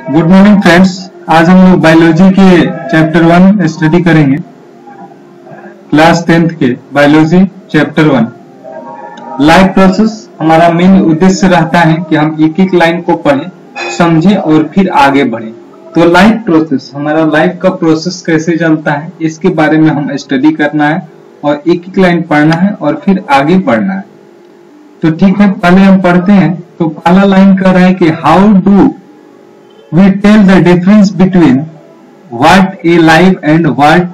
Good morning friends. आज हम लोग बायोलॉजी के चैप्टर 1 स्टडी करेंगे। क्लास 10th के बायोलॉजी चैप्टर 1 लाइफ प्रोसेस। हमारा मेन उद्देश्य रहता है कि हम एक एक लाइन को पढ़ें, समझें और फिर आगे बढ़ें। तो लाइफ प्रोसेस, हमारा लाइफ का प्रोसेस कैसे चलता है इसके बारे में हम स्टडी करना है और एक एक लाइन पढ़ना है और फिर आगे बढ़ना है। तो ठीक है, पहले हम पढ़ते हैं। तो पहला लाइन कह रहा है कि how do we tell the difference between what a life and what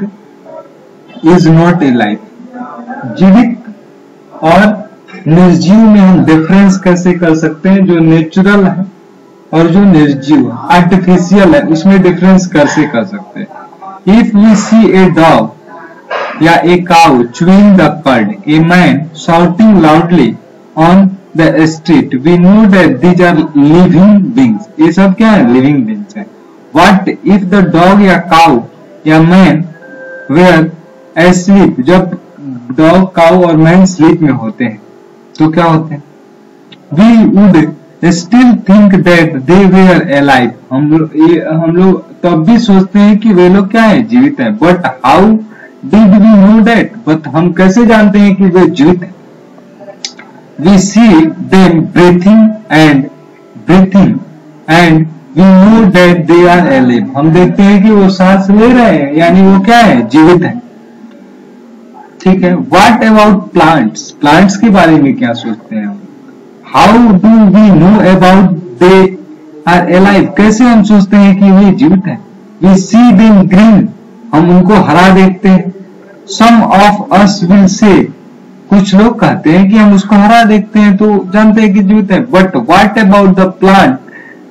is not a life। जीवित और निर्जीव में हम डिफरेंस कैसे कर सकते हैं? जो नेचुरल है और जो निर्जीव आर्टिफिशियल है उसमें डिफरेंस कैसे कर सकते हैं? If we see a dog या a cow chewing the cud, a man shouting loudly on the street, we know that these are living beings। ये सब क्या है? लिविंग बींग्स है। What if the dog या cow या man were asleep? जब dog, cow और man sleep में होते हैं तो क्या होते हैं? We would still think that they were alive। हम लोग तब भी सोचते हैं कि वे लोग क्या है? जीवित है। But how did we know that? But हम कैसे जानते हैं कि वे जीवित है? We see them breathing and we know that they are alive। हम देखते हैं कि वो सांस ले रहे हैं, यानी वो क्या है? जीवित है। ठीक है। What about plants? प्लांट्स के बारे में क्या सोचते हैं हम? How do we know about they are alive? कैसे हम सोचते हैं कि वे जीवित है? We see them green। हम उनको हरा देखते हैं। Some of us will say, कुछ लोग कहते हैं कि हम उसको हरा देखते हैं तो जानते हैं कि जीवित है। But what about the plant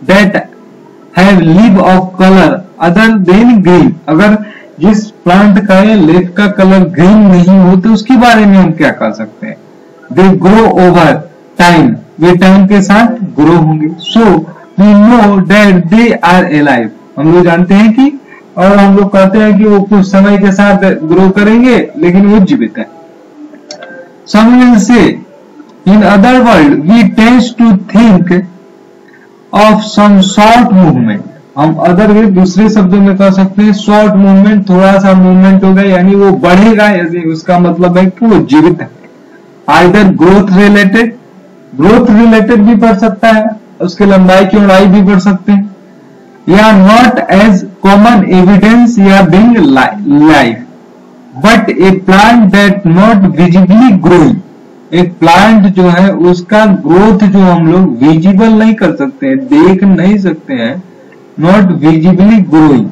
that have leave of colour other than green? अगर जिस प्लांट का या लीफ का कलर ग्रीन नहीं हो तो उसके बारे में हम क्या कर सकते हैं? They grow over time. वे टाइम के साथ ग्रो होंगे। So we know that they are alive. हम लोग जानते हैं कि, और हम लोग कहते हैं कि वो कुछ समय के साथ ग्रो करेंगे लेकिन वो जीवित है। Some will say, in other words, we tend to think of some short movement। हम अदर वे दूसरे शब्दों में कह सकते हैं शॉर्ट मूवमेंट, थोड़ा सा मूवमेंट होगा यानी वो बढ़ेगा, ऐसे उसका मतलब है कि वो जीवित है। आइदर ग्रोथ रिलेटेड भी बढ़ सकता है, उसके लंबाई की चौड़ाई भी बढ़ सकते हैं, या नॉट एज कॉमन एविडेंस या being life but a plant that not visibly growing. एक प्लांट जो है उसका ग्रोथ जो हम लोग विजिबल नहीं कर सकते हैं, देख नहीं सकते हैं, not visibly growing.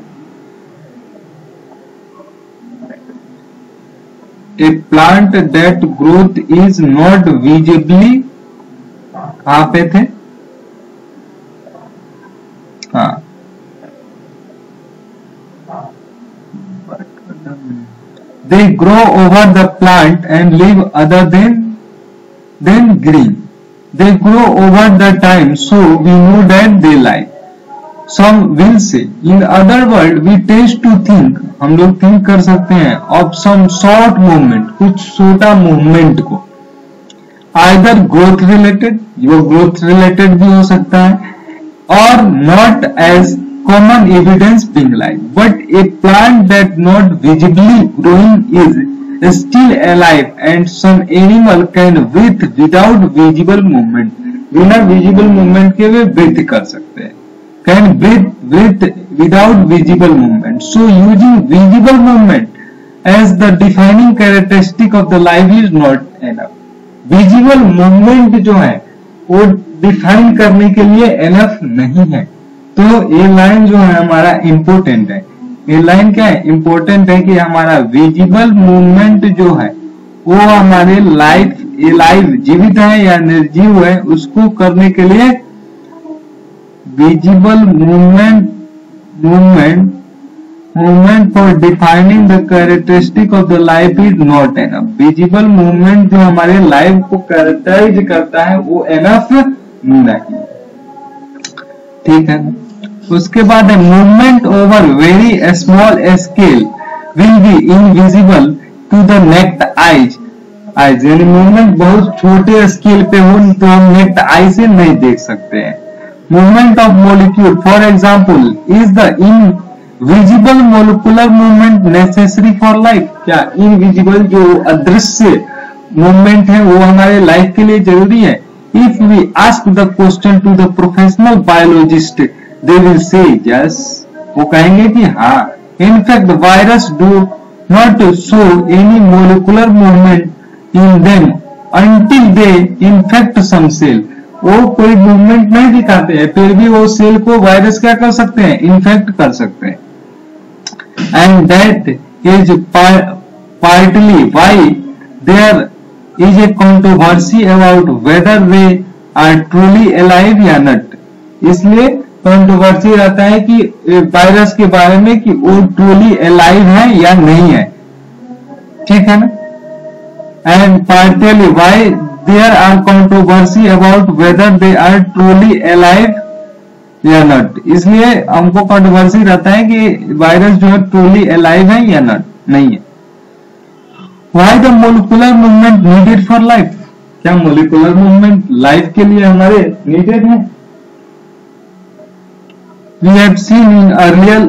A plant that growth is not visibly, कहां पे थे? हाँ, they grow over the plant and live other than green। they grow over the time, so we know that they live। some will say, in other words, we tend to think, हम लोग think कर सकते हैं of some short movement, कुछ छोटा movement को, either growth related, वो growth related भी हो सकता है, or not as common evidence being life, but a plant that not visibly growing is still alive and some animal can breathe without visible movement। बिना visible movement के वे breathe कर सकते हैं, can breathe without visible movement। so using visible movement as the defining characteristic of the life is not enough। visible movement जो है वो define करने के लिए enough नहीं है। तो ये लाइन जो है हमारा इंपोर्टेंट है। ये लाइन क्या है? इंपोर्टेंट है कि हमारा विजिबल मूवमेंट जो है वो हमारे लाइफ जीवित है या निर्जीव है उसको करने के लिए visible movement for defining the characteristic of the life is not enough. Visible movement जो हमारे लाइफ को कैरेक्टराइज करता है वो एनफ नहीं। ठीक है। उसके बाद है movement over very small scale will be invisible to the naked eyes. यानी मूवमेंट बहुत छोटे स्केल पे हो तो हम नेक्ड आई से नहीं देख सकते हैं। movement of molecule, for example, is the invisible molecular movement necessary for life? क्या invisible जो अदृश्य movement है वो हमारे life के लिए जरूरी है? If we ask the question to the professional biologist, they will say yes. वो कहेंगे कि हाँ. In fact, the virus do not show any molecular movement in them until they infect some cell. वो कोई मूवमेंट नहीं दिखाते हैं, फिर भी वो सेल को वायरस क्या कर सकते हैं? इन्फेक्ट कर सकते हैं. And that is partly why there is a controversy about whether they are truly alive या नॉट. इसलिए कंट्रोवर्सी रहता है कि वायरस के बारे में कि वो ट्रूली अलाइव है या नहीं है. ठीक है ना. And partly why there are controversy about whether they are truly alive या not. इसलिए हमको कंट्रोवर्सी रहता है कि वायरस जो है ट्रूली अलाइव है या नहीं है. Why the molecular movement needed for life? क्या मोलिकुलर मूवमेंट लाइफ के लिए हमारे नीडेड है? We have seen in earlier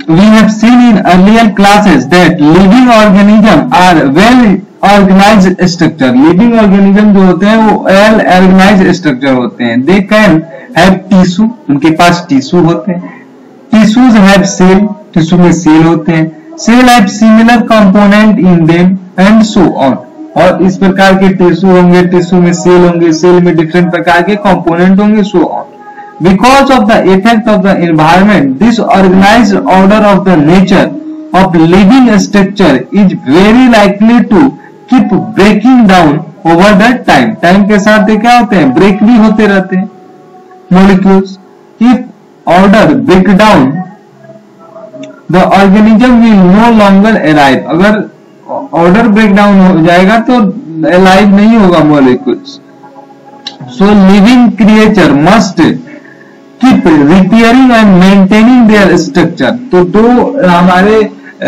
we have seen in earlier classes that living organisms are well organized structure. Living organism जो होते हैं वो well organized structure होते हैं. They can have tissue, उनके पास टिश्यू होते हैं. Tissues have cell, टिश्यू में सेल होते हैं. Cell have similar component in them and so on. और इस प्रकार के टिश्यू होंगे, टिश्यू में सेल होंगे, सेल में डिफरेंट प्रकार के कंपोनेंट होंगे, so on. Because of the effect of the environment, this organized order of the nature of living structure is very likely to keep breaking down over the time. Time के साथ क्या होते हैं? Break भी होते रहते हैं molecules. If order break down, the organism will no longer alive. अगर order break down हो जाएगा तो alive नहीं होगा molecules. So living creature must keep repairing and maintaining their structure. तो जो हमारे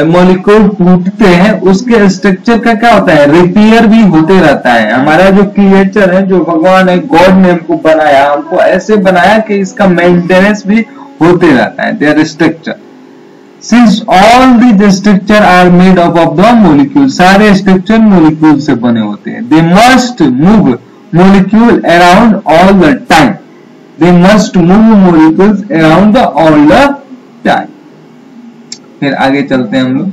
मॉलिक्यूल टूटते हैं उसके स्ट्रक्चर का क्या होता है? रिपेयर भी होते रहता है. हमारा जो क्रिएचर है, जो भगवान है, गॉड ने हमको बनाया, हमको ऐसे बनाया कि इसका मेंटेनेंस भी होते रहता है. Their structure, since all the structure are made up of the molecule, सारे स्ट्रक्चर मॉलिक्यूल से बने होते हैं. They must move molecule around all the time. They must move molecules around all the time. फिर आगे चलते हैं हम लोग.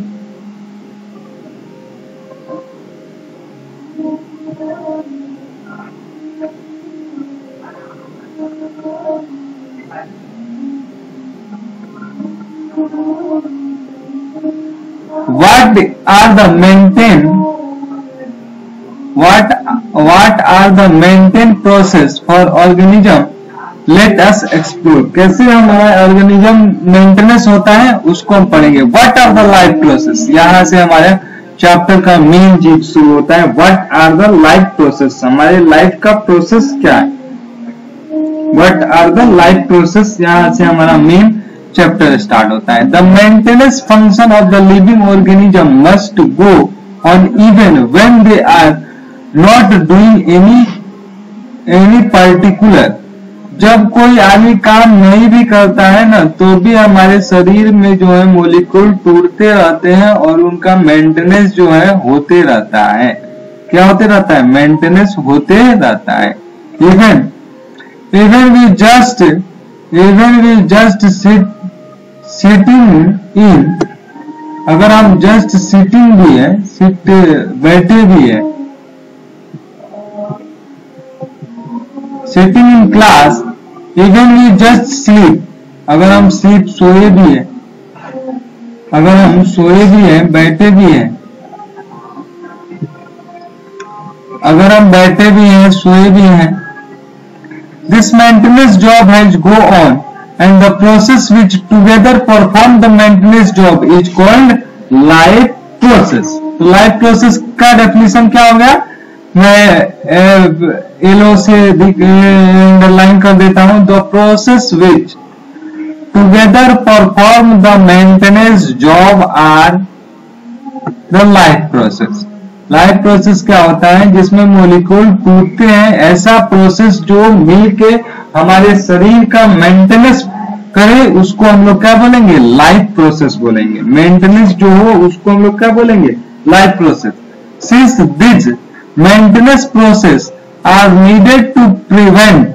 What are the maintain process for organism? Let us explore. कैसे हमारा ऑर्गेनिज्म मेंटेनेंस होता है उसको हम पढ़ेंगे. What are the life process? यहाँ से हमारे चैप्टर का मेन चीज शुरू होता है. What are the life process? हमारे लाइफ का प्रोसेस क्या है? What are the life process? यहाँ से हमारा मेन चैप्टर स्टार्ट होता है. The maintenance function of the living organism must go on even when they are not doing any particular. जब कोई आदमी काम नहीं भी करता है ना तो भी हमारे शरीर में जो है मोलिक्यूल टूटते रहते हैं और उनका मेंटेनेंस जो है होते रहता है. क्या होते रहता है? मेंटेनेंस होते रहता है. even we just sitting in, अगर हम जस्ट सिटिंग भी है, बैठे भी है, sitting in class, even we just sleep, अगर हम स्लीप सोए भी है, अगर हम सोए भी है, बैठे भी है, अगर हम बैठे भी हैं, सोए भी हैं, this maintenance job has go on and the process which together perform the maintenance job is called life process. तो life process का डेफिनेशन क्या हो गया? मैं एलो से अंडरलाइन कर देता हूं. The process which together perform the maintenance job are the life process. Life process क्या होता है? जिसमें मॉलिक्यूल टूटते हैं, ऐसा प्रोसेस जो मिलके हमारे शरीर का मेंटेनेंस करे, उसको हम लोग क्या बोलेंगे? लाइफ प्रोसेस बोलेंगे। मेंटेनेंस जो हो उसको हम लोग क्या बोलेंगे? Life process. Since this maintenance process are needed to prevent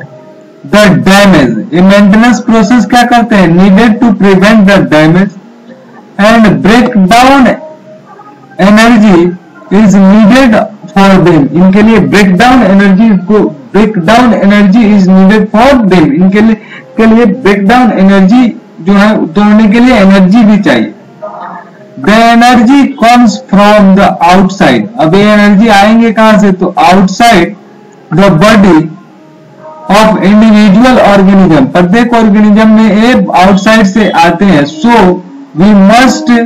the damage, ये मेंटेनेंस प्रोसेस क्या करते हैं? Needed to prevent the damage and break down energy is needed for them, इनके लिए break down energy is needed for them, इनके लिए break down energy जो है तोड़ने के लिए एनर्जी भी चाहिए। The energy comes from the outside, अब ये एनर्जी आएंगे कहां से? तो outside the body of individual organism, प्रत्येक ऑर्गेनिज्म में ये आउटसाइड से आते हैं। So we must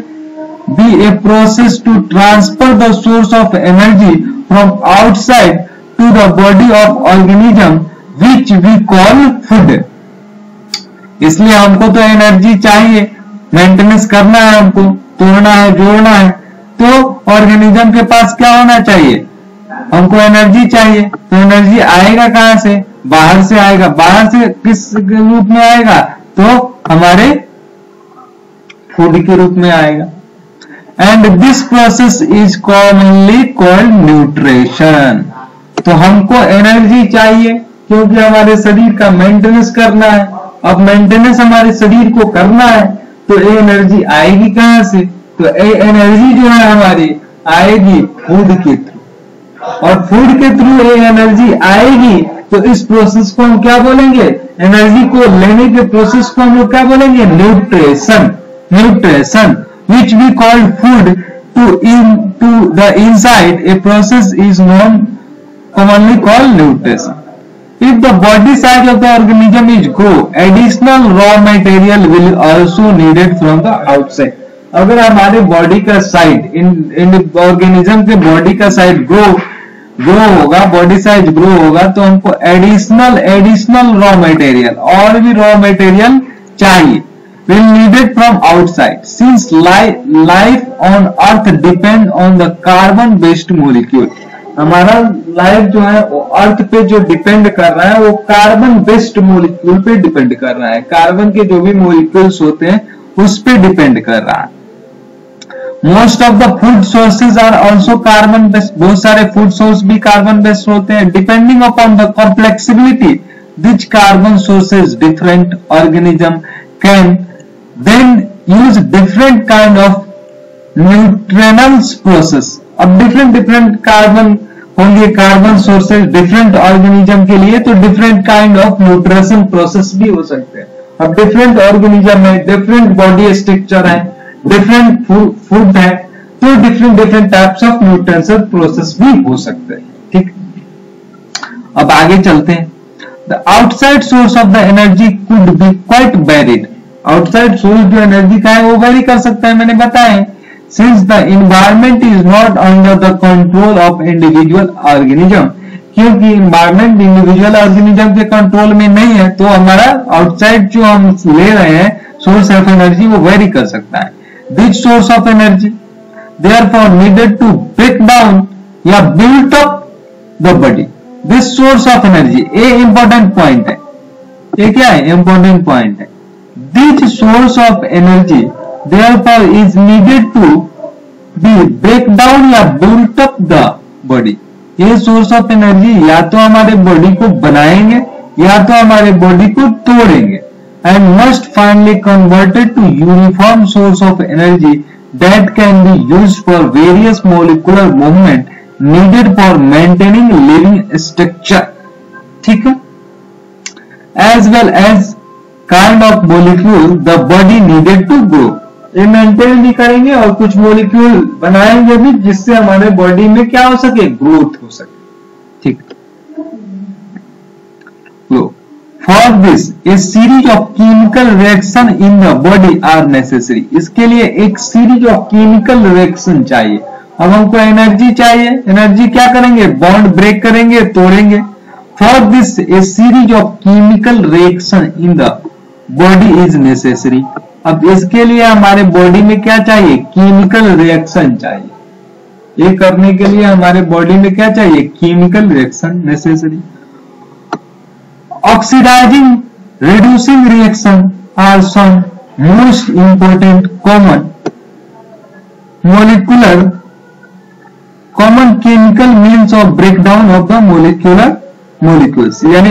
be a process to transfer the source of energy from outside to the body of organism which we call food, इसलिए हमको तो energy चाहिए, मेंटेनेंस करना है, हमको तोड़ना है, जोड़ना है, तो ऑर्गेनिज्म के पास क्या होना चाहिए? हमको एनर्जी चाहिए। तो एनर्जी आएगा कहां से? बाहर से आएगा। बाहर से किस रूप में आएगा? तो हमारे फूड के रूप में आएगा। And this process is commonly called nutrition. तो हमको एनर्जी चाहिए क्योंकि हमारे शरीर का मेंटेनेंस करना है। अब मेंटेनेंस हमारे शरीर को करना है तो ये एनर्जी आएगी कहां से? तो ये एनर्जी जो है हमारी आएगी फूड के थ्रू, और फूड के थ्रू ये एनर्जी आएगी। तो इस प्रोसेस को हम क्या बोलेंगे? एनर्जी को लेने के प्रोसेस को हम लोग क्या बोलेंगे? Nutrition. Nutrition which we call food to the inside, a process is known commonly called nutrition. If the body size of the organism is grow, additional raw material will also needed from the outside. अगर हमारे body का side इन organism के body का side grow होगा, body size grow होगा, तो हमको additional raw material और भी रॉ मटेरियल चाहिए, will needed from outside. Since life on earth depend on the carbon based molecule, हमारा लाइफ जो है अर्थ पे जो डिपेंड कर रहा है वो कार्बन बेस्ड मोलिक्यूल पे डिपेंड कर रहा है। कार्बन के जो भी मोलिक्यूल्स होते हैं उस पे डिपेंड कर रहा है। Most of the food sources are also carbon based, बहुत सारे फूड सोर्स भी कार्बन बेस्ड होते हैं। Depending upon the complexibility this carbon sources different organism can then use different kind of nutritional process। अब different carbon होंगे, carbon sources different organism के लिए, तो different kind of nutrition process भी हो सकते हैं। अब डिफरेंट ऑर्गेनिज्म है, डिफरेंट बॉडी स्ट्रक्चर है, डिफरेंट फूड है, तो different types of nutrition process भी हो सकते हैं। ठीक, अब आगे चलते हैं। The outside source of the energy could be quite varied, outside source जो एनर्जी का है वो वेरी कर सकता है, मैंने बताया। Since the environment is not under the control of individual organism, क्योंकि इन्वायरमेंट इंडिविजुअल ऑर्गेनिज्म के कंट्रोल में नहीं है, तो हमारा आउटसाइड जो हम ले रहे हैं सोर्स ऑफ एनर्जी वो वेरी कर सकता है। This source of energy therefore needed to break down या build up the body. This source of energy, ये इंपॉर्टेंट पॉइंट है, ये क्या है? इंपॉर्टेंट पॉइंट है। This source of energy therefore is needed to be break down या build up the body। ये source of energy या तो हमारे बॉडी को बनाएंगे या तो हमारे बॉडी को तोड़ेंगे, and must finally converted to uniform source of energy that can be used for various molecular movement needed for maintaining living structure। ठीक है, as well as kind of molecule the body needed to grow, ये maintain भी करेंगे और कुछ molecule बनाएंगे भी जिससे हमारे बॉडी में क्या हो सके? ग्रोथ हो सके। ठीक, for this a series of chemical reaction in the body are necessary, इसके लिए एक सीरीज ऑफ केमिकल रिएक्शन चाहिए। अब हमको एनर्जी चाहिए, एनर्जी क्या करेंगे? बॉन्ड ब्रेक करेंगे, तोड़ेंगे। For this a series of chemical reaction in the body is necessary, अब इसके लिए हमारे बॉडी में क्या चाहिए? केमिकल रिएक्शन चाहिए। ये करने के लिए हमारे बॉडी में क्या चाहिए? Chemical reaction necessary. Oxidising reducing reaction are some most important common chemical means of breakdown of the molecules। यानी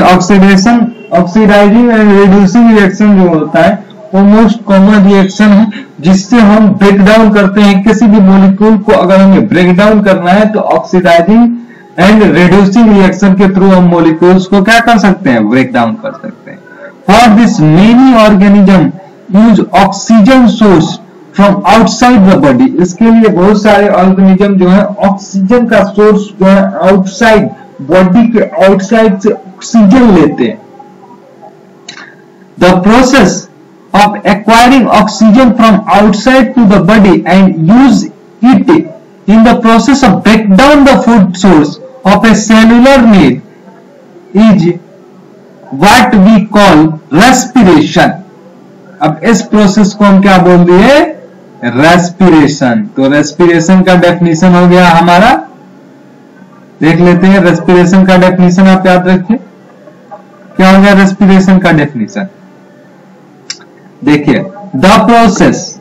ऑक्सीडाइजिंग एंड रिड्यूसिंग रिएक्शन जो होता है वो मोस्ट कॉमन रिएक्शन है जिससे हम ब्रेक डाउन करते हैं किसी भी मॉलिक्यूल को। अगर हमें ब्रेक डाउन करना है तो ऑक्सीडाइजिंग एंड रिड्यूसिंग रिएक्शन के थ्रू हम मॉलिक्यूल्स को क्या कर सकते हैं? ब्रेक डाउन कर सकते हैं। For this, many organisms use oxygen source from outside the body। इसके लिए बहुत सारे ऑर्गेनिज्म जो है ऑक्सीजन का सोर्स जो है आउटसाइड बॉडी के आउटसाइड से ऑक्सीजन लेते हैं। The process of acquiring oxygen from outside to the body and use it in the process of break down the food source of a cellular need is what we call respiration। अब इस process को हम क्या बोल दिए? Respiration. तो respiration का definition हो गया हमारा, देख लेते हैं रेस्पिरेशन का डेफिनेशन। आप याद रखिए क्या हो गया रेस्पिरेशन का डेफिनेशन। देखिए, द प्रोसेस,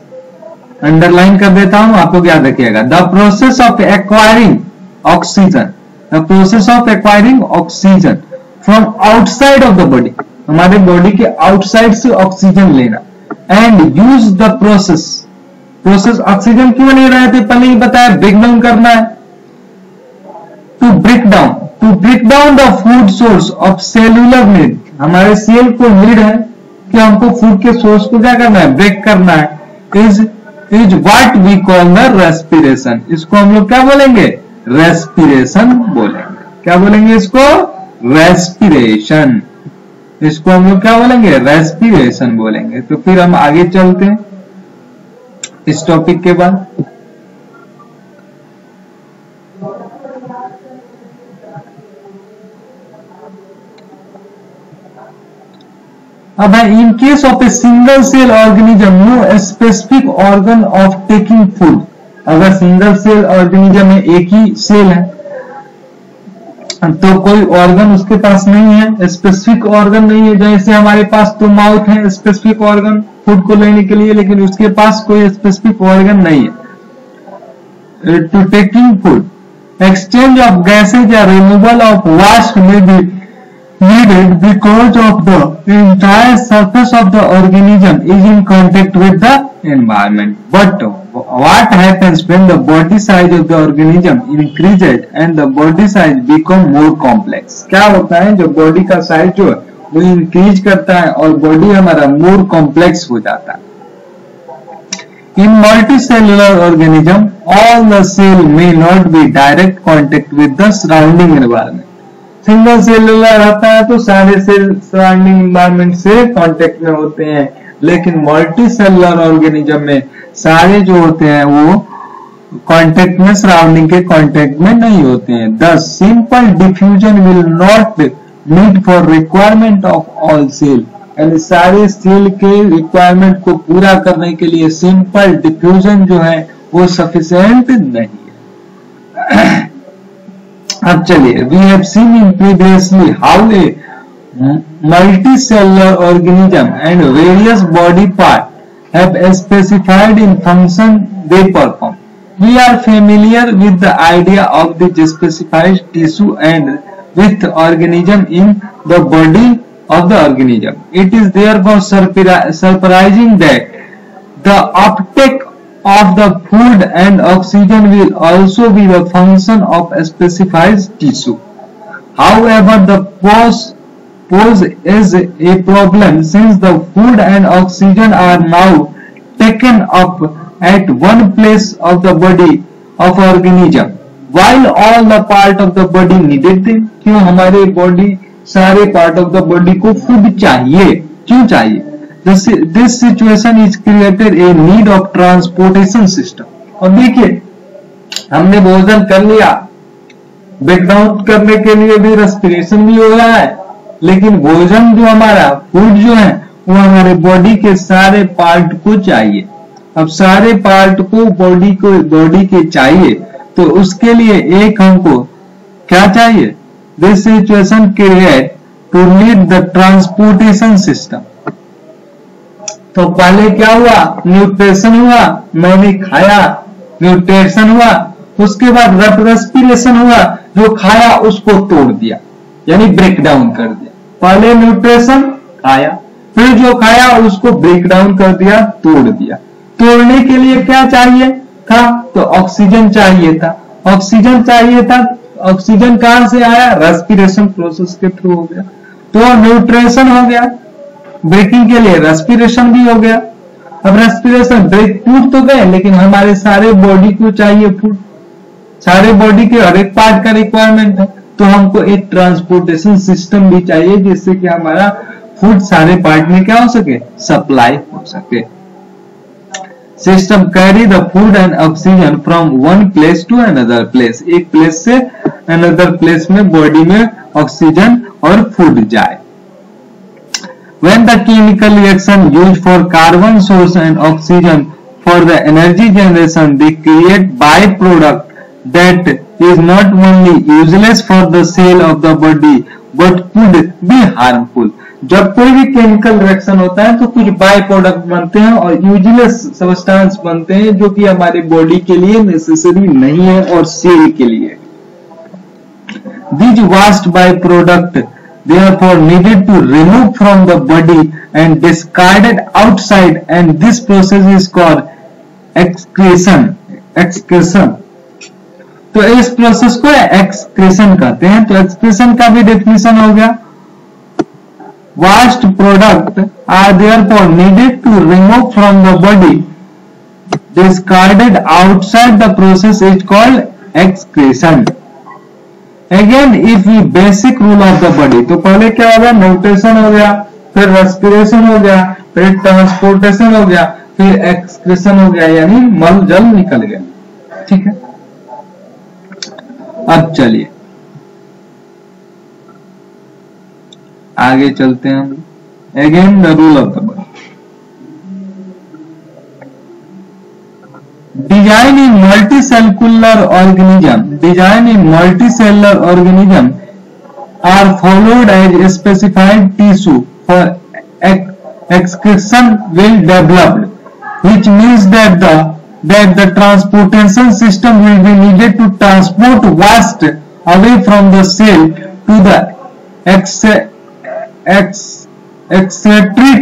अंडरलाइन कर देता हूं, आपको याद रखिएगा। The process of acquiring oxygen, the process of acquiring oxygen from outside of the body, हमारे बॉडी के आउटसाइड से ऑक्सीजन लेना। And use the process oxygen क्यों ले रहे थे पहले ही बताया, ब्रेक डाउन करना है। To break down the food source of cellular need, हमारे सेल को नीड है कि हमको फूड के सोर्स को क्या करना है? ब्रेक करना है। Is what we call the respiration. इसको हम लोग क्या बोलेंगे? रेस्पिरेशन बोलेंगे। क्या बोलेंगे इसको? रेस्पिरेशन। इसको हम लोग क्या बोलेंगे? रेस्पिरेशन बोलेंगे। तो फिर हम आगे चलते हैं इस टॉपिक के बाद। अब in case of a single cell organism no specific organ of taking food, अगर सिंगल सेल ऑर्गेनिज्म में एक ही सेल है तो कोई ऑर्गन उसके पास नहीं है, स्पेसिफिक ऑर्गन नहीं है। जैसे हमारे पास तो माउथ है स्पेसिफिक ऑर्गन फूड को लेने के लिए, लेकिन उसके पास कोई स्पेसिफिक ऑर्गन नहीं है to taking food. Exchange of gases या रिमूवल ऑफ वास्ट में be needed because of the entire surface of the organism is in contact with the environment। But what happens when the body size of the organism increases and the body size become more complex? क्या होता है जब body का size जो है वो increase करता है और बॉडी हमारा मोर कॉम्प्लेक्स हो जाता है। In multicellular organism, all the cell may not be direct contact with the surrounding environment। Single cellular रहता है तो सारे सेल सराउंडिंग एनवायरनमेंट से कांटेक्ट में होते हैं, लेकिन मल्टी सेलुलर ऑर्गेनिज्म में सारे जो होते हैं वो कांटेक्ट में, सराउंडिंग के कांटेक्ट में नहीं होते हैं। The simple diffusion will not meet for requirement of all cell, यानी सारे सेल के रिक्वायरमेंट को पूरा करने के लिए सिंपल डिफ्यूजन जो है वो सफिशिएंट नहीं है। अब चलिए, we have seen in previously how a multicellular organism and various body parts have specified in function they perform। We are familiar with the idea of the specified tissue and with organism in the body of the organism। It is therefore surprising that the uptake of the food and oxygen will also be the function of a specified tissue। However, the pose is a problem since the food and oxygen are now taken up at one place of the body of organism while all the part of the body needed them। क्यों हमारे body सारे part of the body को food चाहिए, क्यों चाहिए? This situation is created a need of transportation system। और देखिए, हमने भोजन कर लिया, ब्रेक डाउन करने के लिए भी रेस्पिरेशन भी हो रहा है, लेकिन भोजन जो हमारा फूड जो है वो हमारे बॉडी के सारे पार्ट को चाहिए। अब सारे पार्ट को बॉडी के चाहिए तो उसके लिए एक हमको क्या चाहिए, this situation create to lead the transportation system. तो पहले क्या हुआ, न्यूट्रिशन हुआ, मैंने खाया, न्यूट्रिशन हुआ, उसके बाद रेस्पिरेशन हुआ, जो खाया उसको तोड़ दिया यानी ब्रेक डाउन कर दिया। पहले न्यूट्रिशन खाया, फिर जो खाया उसको ब्रेक डाउन कर दिया, तोड़ दिया। तोड़ने के लिए क्या चाहिए था, तो ऑक्सीजन चाहिए था। ऑक्सीजन चाहिए था, ऑक्सीजन कहां से आया, रेस्पिरेशन प्रोसेस के थ्रू हो गया। तो न्यूट्रिशन हो गया, ब्रेकिंग के लिए रेस्पिरेशन भी हो गया। अब रेस्पिरेशन ब्रेक फूड तो गए, लेकिन हमारे सारे बॉडी को चाहिए फूड, सारे बॉडी के हर एक पार्ट का रिक्वायरमेंट है, तो हमको एक ट्रांसपोर्टेशन सिस्टम भी चाहिए जिससे कि हमारा फूड सारे पार्ट में क्या हो सके, सप्लाई हो सके। System carry the food and oxygen from one place to another place, एक प्लेस से अनदर प्लेस में बॉडी में ऑक्सीजन और फूड जाए। When the chemical reaction used for carbon source and oxygen for the energy generation, they create byproduct that is not only useless for the cell of the body but could be harmful. जब कोई भी chemical reaction होता है तो कुछ by product बनते हैं और यूजलेस सब्सटेंस बनते हैं जो कि हमारे बॉडी के लिए नेसेसरी नहीं है और सेल के लिए। These vast byproduct therefore needed to remove from the body and discarded outside, and this process is called excretion. तो इस प्रोसेस को एक्सक्रीशन कहते हैं। तो एक्सक्रीशन का भी डेफिनेशन हो गया, waste product are therefore needed to remove from the body, discarded outside the process is called excretion. Again if we basic rule of the body, तो पहले क्या हो गया, न्यूट्रिशन हो गया, फिर रेस्पिरेशन हो गया, फिर ट्रांसपोर्टेशन हो गया, फिर एक्सक्रीशन हो गया, यानी मल जल निकल गया। ठीक है, अब चलिए आगे चलते हैं हम। Again the rule of the body, design in multicellular organism are followed as specified tissue for excretion will develop, which means that the transportation system will be needed to transport waste away from the cell to the excretory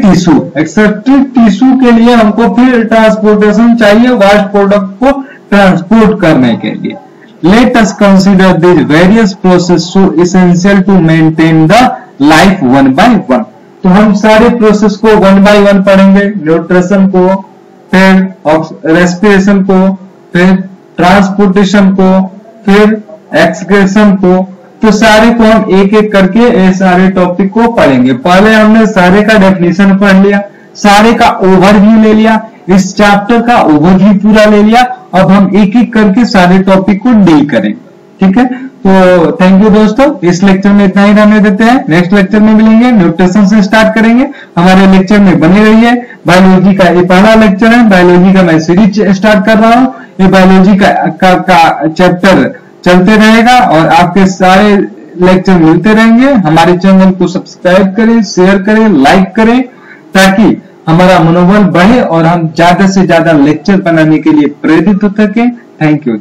tissue के लिए हमको फिर transportation चाहिए vast product को transport करने के लिए। Let us consider this various process so essential to maintain the life one by one. तो हम सारे प्रोसेस को वन बाय वन पढ़ेंगे, न्यूट्रिशन को, फिर रेस्पिरेशन को, फिर ट्रांसपोर्टेशन को, फिर एक्सक्रीशन को। तो सारे को हम एक एक करके ये सारे टॉपिक को पढ़ेंगे। पहले हमने सारे का डेफिनेशन पढ़ लिया, सारे का ओवरव्यू ले लिया, इस चैप्टर का ओवरव्यू पूरा ले लिया। अब हम एक एक करके सारे टॉपिक को डील करेंगे। ठीक है, तो थैंक यू दोस्तों, इस लेक्चर में इतना ही रहने देते हैं। नेक्स्ट लेक्चर में मिलेंगे, न्यूट्रिशन से स्टार्ट करेंगे। हमारे लेक्चर में बने रहिए। बायोलॉजी का ये पहला लेक्चर है, बायोलॉजी का मैं सीरीज स्टार्ट कर रहा हूँ। ये बायोलॉजी का चैप्टर चलते रहेगा और आपके सारे लेक्चर मिलते रहेंगे। हमारे चैनल को सब्सक्राइब करें, शेयर करें, लाइक करें, ताकि हमारा मनोबल बढ़े और हम ज्यादा से ज्यादा लेक्चर बनाने के लिए प्रेरित हो सके। Thank you.